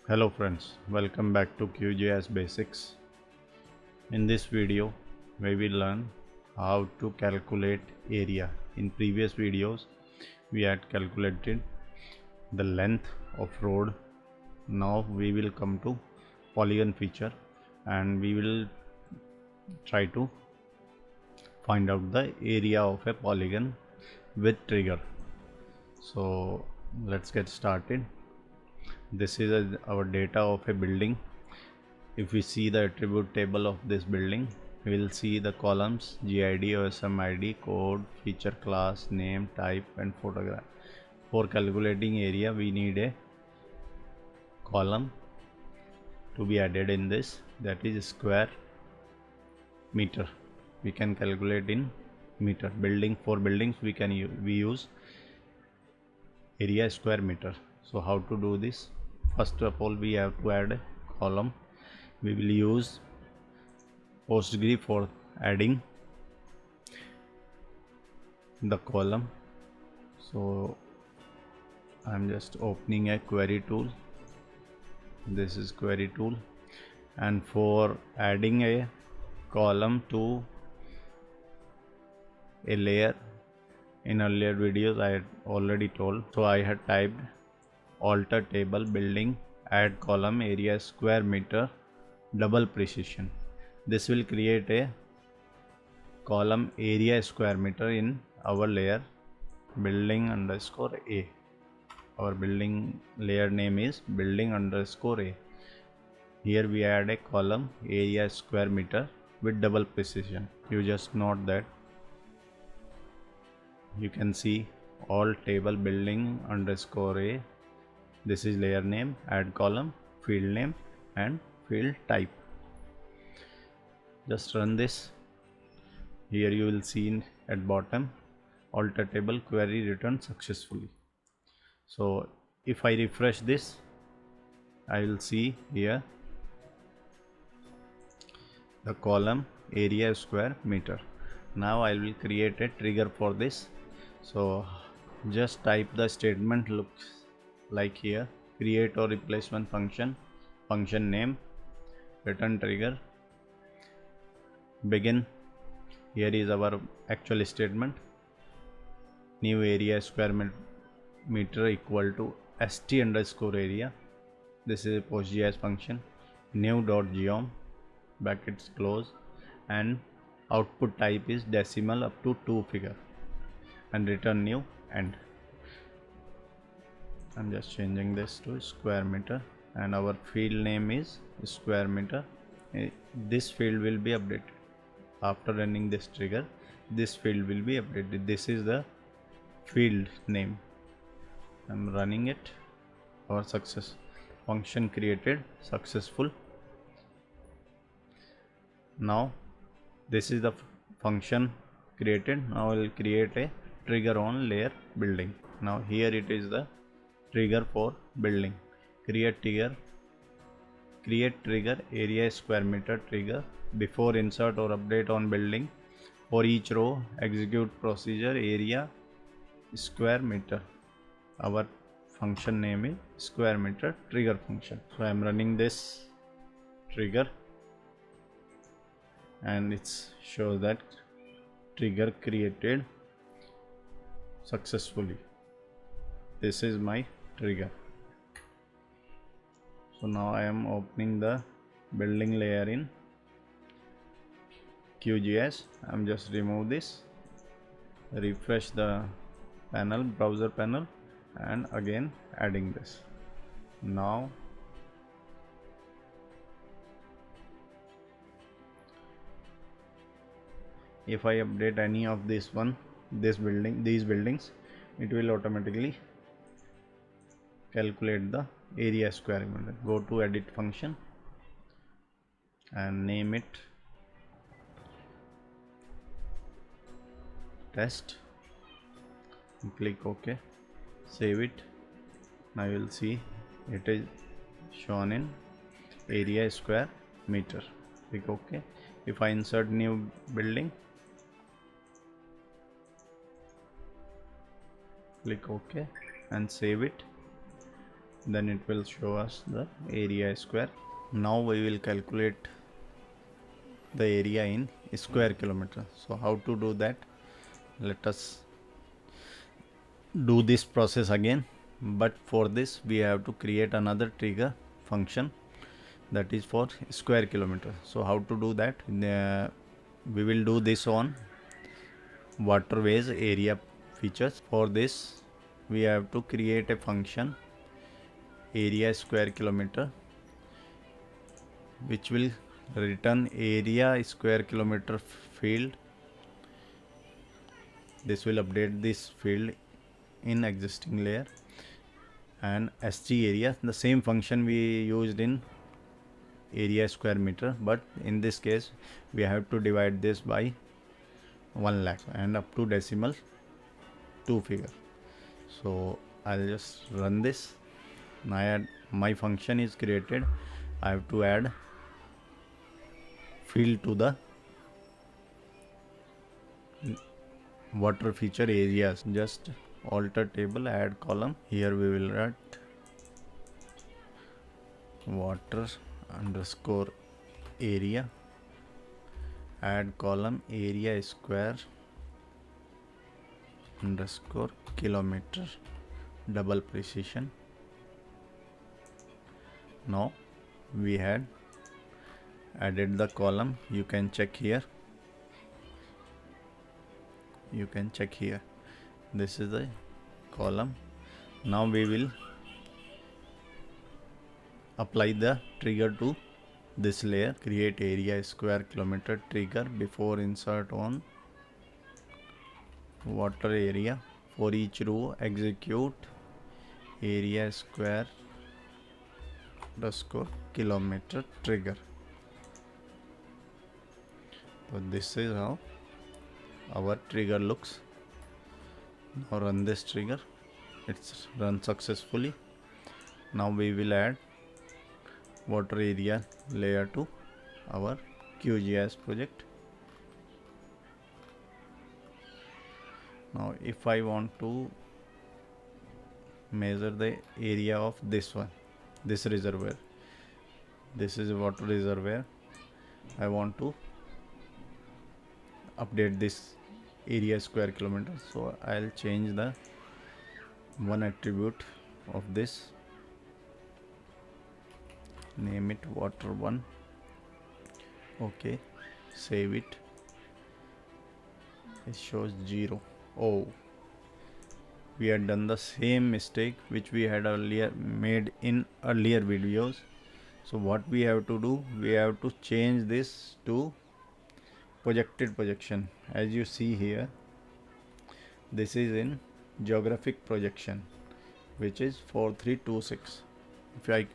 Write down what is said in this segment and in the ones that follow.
Hello friends, welcome back to QGIS Basics. In this video, we will learn how to calculate area. In previous videos, we had calculated the length of road. Now we will come to polygon feature and we will try to find out the area of a polygon with trigger. So let's get started. This is our data of a building. If we see the attribute table of this building, we will see the columns GID, OSM ID, code, feature class, name, type and photograph. For calculating area, we need a column to be added in this, that is square meter. We can calculate in meter. For buildings we use area square meter. So how to do this? First of all, we have to add a column. We will use Postgresql for adding the column. So I'm just opening a query tool. This is query tool, and for adding a column to a layer, in earlier videos I had already told. So I had typed alter table building add column area square meter double precision. This will create a column area square meter in our layer building underscore a. Our building layer name is building underscore a. Here we add a column area square meter with double precision. You just note that. You can see all table building underscore a. This is layer name, add column, field name and field type. Just run this. Here you will see at bottom alter table query returned successfully. So if I refresh this, I will see here the column area square meter. Now I will create a trigger for this. So just type the statement looks like here, create or replacement function, function name, return trigger, begin. Here is our actual statement, new area square meter equal to st underscore area. This is a PostGIS function, new.geom brackets close, and output type is decimal up to 2 figure, and return new end. I'm just changing this to square meter, and our field name is square meter. This field will be updated after running this trigger. This field will be updated. This is the field name. I'm running it. Our success function created successful. Now this is the function created. Now I will create a trigger on layer building. Now here it is the trigger for building. Create trigger area square meter trigger before insert or update on building. For each row, execute procedure area square meter. Our function name is square meter trigger function. So I am running this trigger and it shows that trigger created successfully. This is my trigger. So now I am opening the building layer in QGIS. I'm just remove this, refresh the panel, browser panel, and again adding this. Now if I update any of these buildings, it will automatically calculate the area square meter. Go to edit function and name it test, click OK, save it. Now you will see it is shown in area square meter. Click OK. If I insert new building, click OK and save it. then it will show us the area square. Now we will calculate the area in square kilometer. So how to do that? Let us do this process again, but for this we have to create another trigger function that is for square kilometer. So how to do that? We will do this on waterways area features. For this we have to create a function area square kilometer, which will return area square kilometer field. This will update this field in existing layer, and SG area, the same function we used in area square meter, but in this case we have to divide this by 1 lakh and up to decimal 2 figure. So I'll just run this. Now my function is created. I have to add field to the water feature areas. Just alter table, add column. Here we will write water underscore area, add column area square underscore kilometer, double precision. Now we had added the column. You can check here. This is the column. Now we will apply the trigger to this layer. Create area square kilometer trigger before insert on water area. For each row execute area square underscore kilometer trigger. So this is how our trigger looks. Now run this trigger. It's run successfully. Now we will add water area layer to our QGIS project. Now if I want to measure the area of this reservoir, this is a water reservoir, I want to update this area square kilometer. So I'll change the one attribute of this, name it water1. Okay, save it. It shows 0. Oh, we had done the same mistake which we had earlier made in earlier videos. So what we have to do, we have to change this to projected projection. As you see here, this is in geographic projection, which is 4326. If I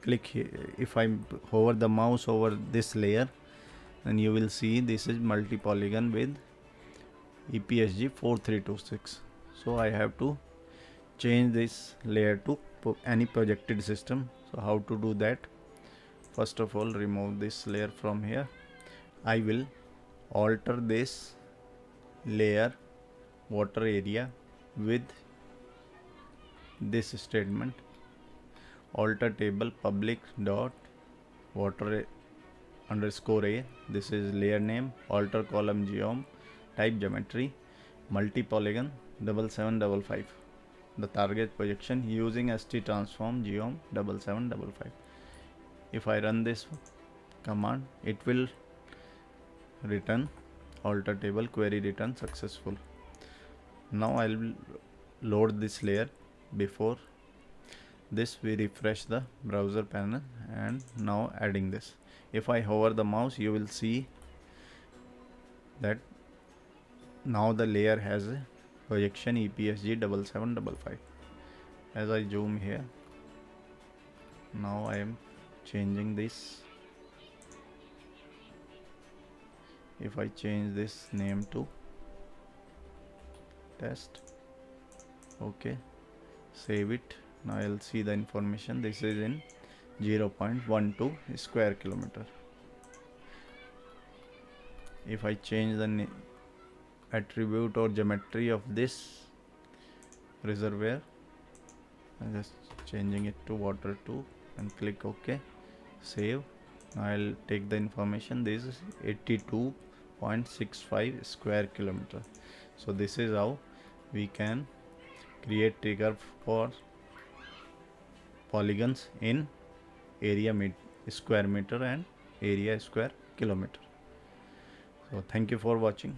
click here, if I hover the mouse over this layer, then you will see this is multi-polygon with EPSG 4326. So I have to change this layer to any projected system. So how to do that? First of all, remove this layer from here. I will alter this layer water area with this statement: alter table public dot water underscore a. This is layer name. Alter column geom, type geometry, multi polygon 7755. The target projection using ST transform geom 7755. If I run this command, it will return alter table query return successful. Now I will load this layer. Before this, we refresh the browser panel, and now adding this. If I hover the mouse, you will see that now the layer has a projection EPSG 7755. As I zoom here, now I am changing this. If I change this name to test, okay, save it. Now I'll see the information. This is in 0.12 square kilometer. If I change the attribute or geometry of this reservoir, I just changing it to water 2 and click OK. Save. I'll take the information. This is 82.65 square kilometer. So this is how we can create trigger for polygons in area square meter and area square kilometer. So thank you for watching.